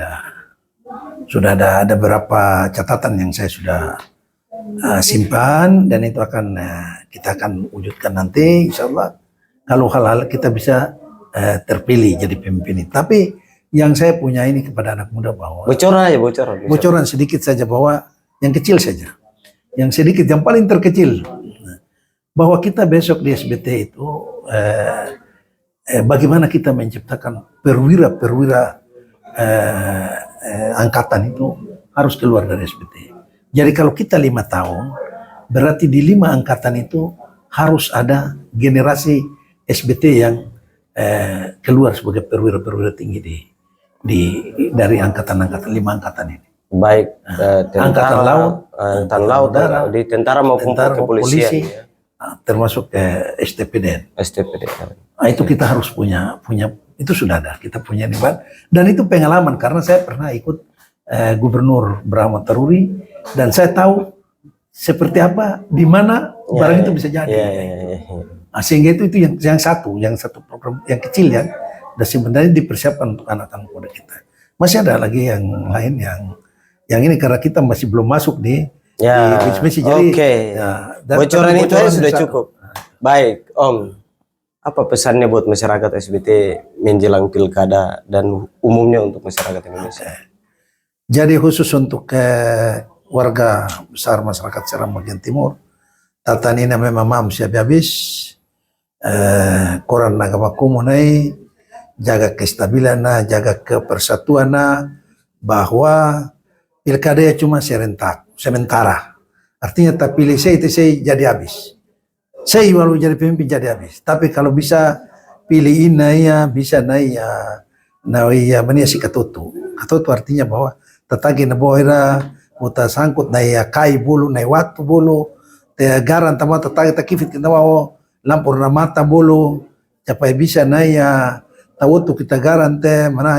ada beberapa catatan yang saya sudah simpan, dan itu kita akan wujudkan nanti insya Allah kalau hal-hal kita bisa terpilih jadi pemimpin. Tapi yang saya punya ini kepada anak muda bahwa bocoran sedikit saja, bahwa yang kecil saja, yang sedikit, yang paling terkecil, bahwa kita besok di SBT itu bagaimana kita menciptakan perwira angkatan itu harus keluar dari SBT. Jadi kalau kita 5 tahun, berarti di 5 angkatan itu harus ada generasi SBT yang keluar sebagai perwira-perwira tinggi dari angkatan-angkatan 5 angkatan ini. Baik angkatan laut, di tentara maupun kepolisian, polisi, termasuk STPDN. Nah, itu kita harus punya itu sudah ada, kita punya nih, dan itu pengalaman karena saya pernah ikut Gubernur Brahma Taruri, dan saya tahu seperti apa, di mana barang itu bisa jadi. Nah, sehingga itu yang satu program yang kecil dan sebenarnya dipersiapkan untuk anak-anak muda kita. Masih ada lagi yang lain yang ini karena kita masih belum masuk di misi. Jadi bocoran itu sudah cukup. Baik Om, apa pesannya buat masyarakat SBT menjelang pilkada dan umumnya untuk masyarakat Indonesia? Jadi khusus untuk warga besar masyarakat Seram bagian timur, tatan ini memang mam siap habis, koran agama kumunai, jaga kestabilan, jaga kepersatuan, bahwa pilkada cuma sementara. Artinya tak pilih saya itu saya jadi habis. Saya walau jadi pemimpin jadi habis. Tapi kalau bisa pilih ini ya bisa si katutu. Katutu artinya bahwa tatagi na boira muta sangkut kai bulu waktu bulu te garan tama tatagi takifit kita mau lampur na mata bulu capai bisa tawutu kita garan te mana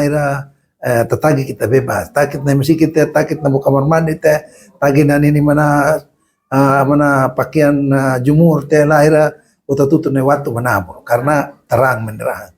tatagi kita bebas, takit na musik kita, takit na kamar mandi te, tagi na ini mana pakaian jumur te lahira utatutu na waktu manabur karena terang menderang.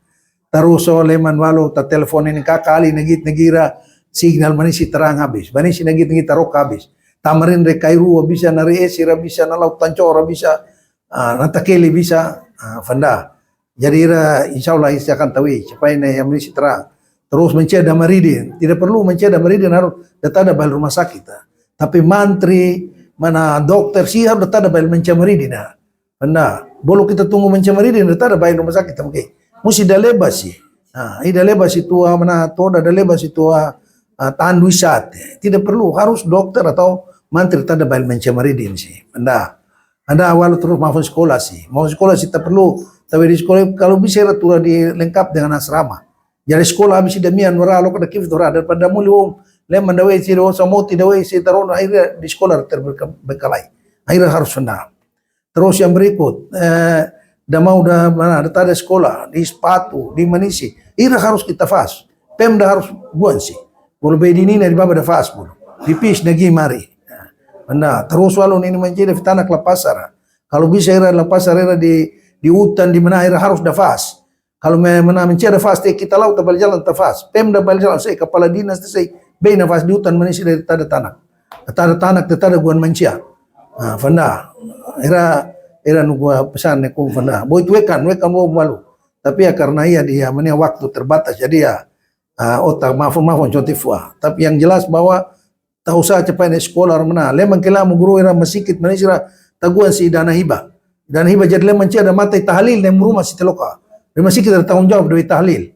Terus oleh manwalo ta telepon ini kakali negira signal manisi terang habis, manisi negit tarok habis. Tamarin rekairu bisa nari esira bisa nalau tancora bisa natakeli bisa fanda. Jadi insyaallah akan tahu supaya yang manisi terang. Terus menceda meridin, tidak perlu menceda meridin harus data ada bal rumah sakit. Tapi mantri, mana dokter siap data ada bal menceda meridin. Anda, bolu kita tunggu menceda meridin data ada bal rumah sakit. Oke, mesti dalebas sih. Nah, dalebas itu mana toda dalebas itu tahan wisat. Tidak perlu harus dokter atau mantri data ada bal menceda meridin sih. Anda awal terus mau sekolah sih tak perlu Tapi di sekolah kalau bisa tura dilengkap dengan asrama. Jadi sekolah habis demian waralo kada kif tora daripada muli wong leman dawai si do samoti dawai si taron akhirnya di sekolah terbekalai. Akhirnya harus fanda. Terus yang berikut mau udah mana ada sekolah di sepatu di manisi. Akhirnya harus kita fas. Pemda harus buan sih. Bulu bedini na di baba da fas bulu. Di pis nagi mari. Nah, terus walau ini menjadi tanah pasar. Kalau bisa era pasar era di hutan di mana era harus dafas. Kalau mana mencari fas kita laut tabal jalan tafas. Pemda bal jalan saya kepala dinas saya bay nafas di hutan mana dari tada tanah tada guan mancia. Nah, fanda era nunggu pesan nekum fanda. Boy wekan mau malu. Tapi ya karena dia mana waktu terbatas jadi ya otak maaf contifua. Tapi yang jelas bahwa tahu saya cepat sekolah mana lemang kela guru era masikit mana sira taguan si dana hibah. Dana hibah jadi lemang ada mata tahlil dan rumah si teloka. Masih kita tanggung jawab dari tahlil.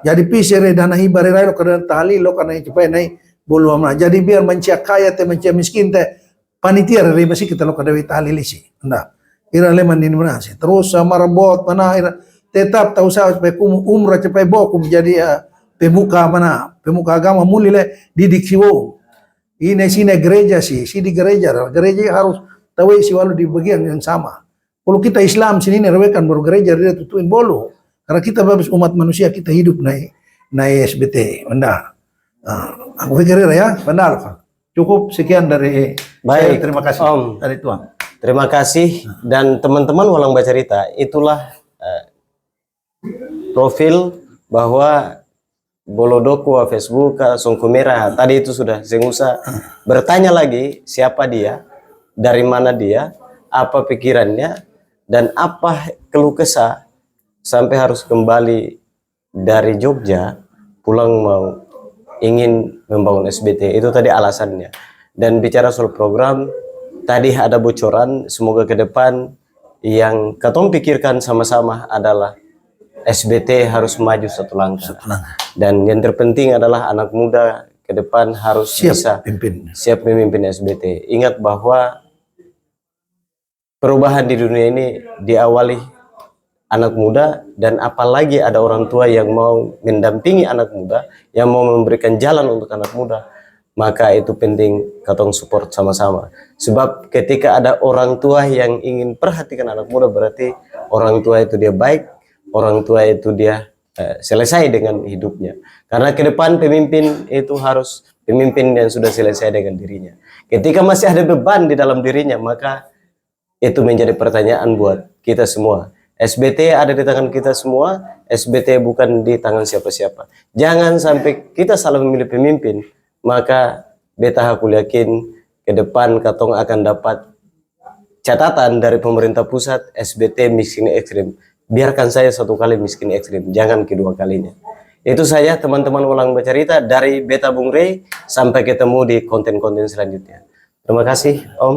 Jadi pisere dana hibah rela lo kada tahlil lo kana cepat naik bolu amna. Jadi biar mencia kaya te mencia miskin te panitia dari masih kita lo kada tahlil isi. Nah, ira leman ini mana sih. Terus sama robot mana ira tetap tahu saya supaya umrah cepat bokum jadi pemuka mana pemuka agama mulile didik siwo. Ini sini gereja sih, di gereja harus tahu isi walau di bagian yang sama. Kalau kita Islam sini rewekan baru gereja dia tutuin bolu. Karena kita babas umat manusia kita hidup naik SBT. Benda. Aku pikir ya, benar. Cukup sekian dari Baik, saya. Terima kasih Om. dari Tuhan. Terima kasih dan teman-teman Walang Bacarita, itulah profil bahwa Bolodoku Facebook Songku Merah. Tadi itu sudah Sengusa bertanya lagi siapa dia, dari mana dia, apa pikirannya, dan apa keluh kesah sampai harus kembali dari Jogja pulang mau ingin membangun SBT. Itu tadi alasannya. Dan bicara soal program, tadi ada bocoran, semoga ke depan yang katong pikirkan sama-sama adalah SBT harus maju satu langkah. Dan yang terpenting adalah anak muda ke depan harus siap memimpin SBT. Ingat bahwa perubahan di dunia ini diawali anak muda, dan apalagi ada orang tua yang mau mendampingi anak muda, yang mau memberikan jalan untuk anak muda, maka itu penting katong support sama-sama. Sebab ketika ada orang tua yang ingin perhatikan anak muda, berarti orang tua itu dia baik, orang tua itu dia selesai dengan hidupnya. Karena ke depan pemimpin itu harus pemimpin yang sudah selesai dengan dirinya. Ketika masih ada beban di dalam dirinya, maka itu menjadi pertanyaan buat kita semua. SBT ada di tangan kita semua, SBT bukan di tangan siapa-siapa. Jangan sampai kita salah memilih pemimpin, maka beta aku yakin ke depan katong akan dapat catatan dari pemerintah pusat SBT miskin ekstrim. Biarkan saya satu kali miskin ekstrim, jangan kedua kalinya. Itu saja teman-teman Walang Bacarita dari Beta Bung Rey. Sampai ketemu di konten-konten selanjutnya. Terima kasih Om.